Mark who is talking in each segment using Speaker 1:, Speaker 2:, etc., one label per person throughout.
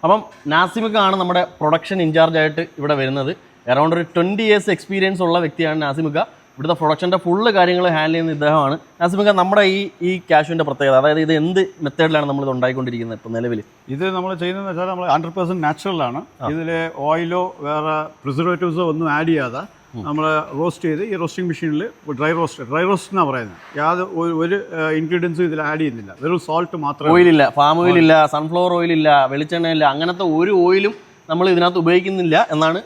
Speaker 1: അപ്പം നാസിമുക്കാണ് നമ്മുടെ production in charge ആയിട്ട് ഇവിടെ വരുന്നത്. അറൗണ്ട് ഒരു 20 years എക്സ്പീരിയൻസ് ഉള്ള വ്യക്തിയാണ് നാസിമുക്ക. ഇവിടുത്തെ പ്രൊഡക്ഷൻ്റെ ഫുള്ള് കാര്യങ്ങൾ ഹാൻഡിൽ ചെയ്യുന്ന ഇദ്ദേഹമാണ്. നാസിമുക്ക, നമ്മുടെ ഈ കാഷ്യൂവിൻ്റെ പ്രത്യേകത, അതായത് ഇത് എന്ത് മെത്തേഡിലാണ് നമ്മൾ ഇത് ഉണ്ടായിക്കൊണ്ടിരിക്കുന്നത് ഇപ്പോൾ നിലവിൽ?
Speaker 2: ഇത് നമ്മൾ ചെയ്യുന്നതെന്ന് വെച്ചാൽ നമ്മൾ 100% നാച്ചുറലാണ്. ഇതിൽ ഓയിലോ വേറെ പ്രിസർവേറ്റീവ്സോ ഒന്നും ആഡ് ചെയ്യാതെ നമ്മൾ റോസ്റ്റ് ചെയ്ത് ഈ റോസ്റ്റിംഗ് മെഷീനിൽ ഡ്രൈ റോസ്റ്റ് എന്നാണ് പറയുന്നത്. ഒരു ഇൻഗ്രീഡിയൻസും ഇതിൽ ആഡ് ചെയ്യുന്നില്ല, വെറും സോൾട്ട് മാത്രമേ.
Speaker 1: ഓയിലില്ല, ഫാം ഓയിലില്ല, സൺഫ്ലവർ ഓയിലില്ല, വെളിച്ചെണ്ണയില്ല, അങ്ങനത്തെ ഒരു ഓയിലും നമ്മൾ ഇതിനകത്ത് ഉപയോഗിക്കുന്നില്ല എന്നാണ്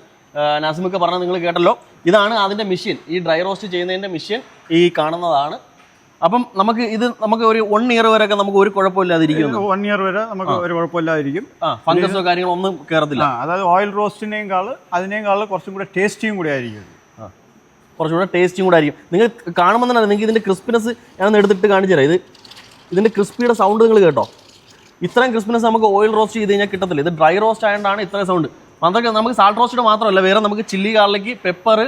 Speaker 1: നാസിമുക്ക പറഞ്ഞത്. നിങ്ങൾ കേട്ടല്ലോ. ഇതാണ് അതിൻ്റെ മെഷീൻ, ഈ ഡ്രൈ റോസ്റ്റ് ചെയ്യുന്നതിൻ്റെ മെഷീൻ ഈ കാണുന്നതാണ്. അപ്പം നമുക്ക് ഒരു 1 year വരെയൊക്കെ നമുക്ക് ഒരു കുഴപ്പമില്ലാതിരിക്കും.
Speaker 2: 1 year വരെ നമുക്ക് ഒരു കുഴപ്പമില്ലാതിരിക്കും.
Speaker 1: ഫംഗസോ കാര്യങ്ങളോ ഒന്നും കയറത്തില്ല.
Speaker 2: അതായത് ഓയിൽ അതിനേക്കാൾ കുറച്ചും കൂടെ ടേസ്റ്റിയും കൂടെ ആയിരിക്കും.
Speaker 1: കുറച്ചുകൂടെ ടേസ്റ്റിയും കൂടെ ആയിരിക്കും. നിങ്ങൾ കാണുമ്പോൾ തന്നെ നിങ്ങൾക്ക് ഇതിൻ്റെ ക്രിസ്പിനെസ് ഞാനൊന്ന് എടുത്തിട്ട് കാണിച്ചു തരാം. ഇതിൻ്റെ ക്രിസ്പിയുടെ സൗണ്ട് നിങ്ങൾ കേട്ടോ. ഇത്രയും ക്രിസ്പിനെസ് നമുക്ക് ഓയിൽ റോസ്റ്റ് ചെയ്ത് കഴിഞ്ഞാൽ കിട്ടത്തില്ല. ഇത് ഡ്രൈ റോസ്റ്റ് ആയതുകൊണ്ടാണ് ഇത്രയും സൗണ്ട്. അതൊക്കെ നമുക്ക് സാൾട്ട് റോസ്റ്റഡ് മാത്രമല്ല, വേറെ നമുക്ക് chilli, garlic, pepper,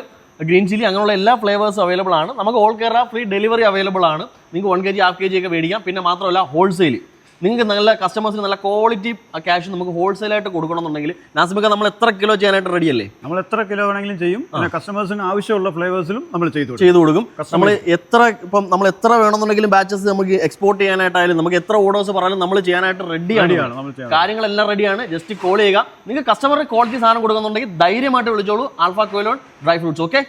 Speaker 1: green chilli അങ്ങനെയുള്ള എല്ലാ ഫ്ലേവേഴ്സും അവൈലബിൾ ആണ്. നമുക്ക് all Kerala free delivery available ആണ്. നിങ്ങൾക്ക് 1 kg, 1/2 kg ഒക്കെ മേടിക്കാം. പിന്നെ മാത്രമല്ല ഹോൾസെയിൽ, നിങ്ങൾക്ക് നല്ല കസ്റ്റമേഴ്സിന് നല്ല ക്വാളിറ്റി ക്യാഷ് നമുക്ക് ഹോൾസെയിലായിട്ട് കൊടുക്കണമെന്നുണ്ടെങ്കിൽ നാസിമുക്ക നമ്മൾ എത്ര കിലോ ചെയ്യാനായിട്ട് റെഡിയല്ലേ?
Speaker 2: നമ്മൾ എത്ര കിലോ വേണമെങ്കിലും ചെയ്യും. പിന്നെ കസ്റ്റമേഴ്സിന് ആവശ്യമുള്ള ഫ്ലേവേഴ്സിലും നമ്മൾ ചെയ്തു കൊടുക്കും.
Speaker 1: നമ്മൾ എത്ര വേണമെന്നുണ്ടെങ്കിലും ബാച്ചസ് നമുക്ക് എക്സ്പോർട്ട് ചെയ്യാനായിട്ടായാലും നമുക്ക് എത്ര ഓർഡേഴ്സ് പറഞ്ഞാലും നമ്മൾ ചെയ്യാനായിട്ട് റെഡിയാണ്. കാര്യങ്ങളെല്ലാം റെഡിയാണ്. ജസ്റ്റ് കോൾ ചെയ്യുക. നിങ്ങൾക്ക് കസ്റ്റമറിന് ക്വാളിറ്റി സാധനം കൊടുക്കുന്നുണ്ടെങ്കിൽ ധൈര്യമായിട്ട് വിളിച്ചോളൂ. ആൽഫ ക്വലോൺ ഡ്രൈ ഫ്രൂട്ട്സ്. ഓക്കെ.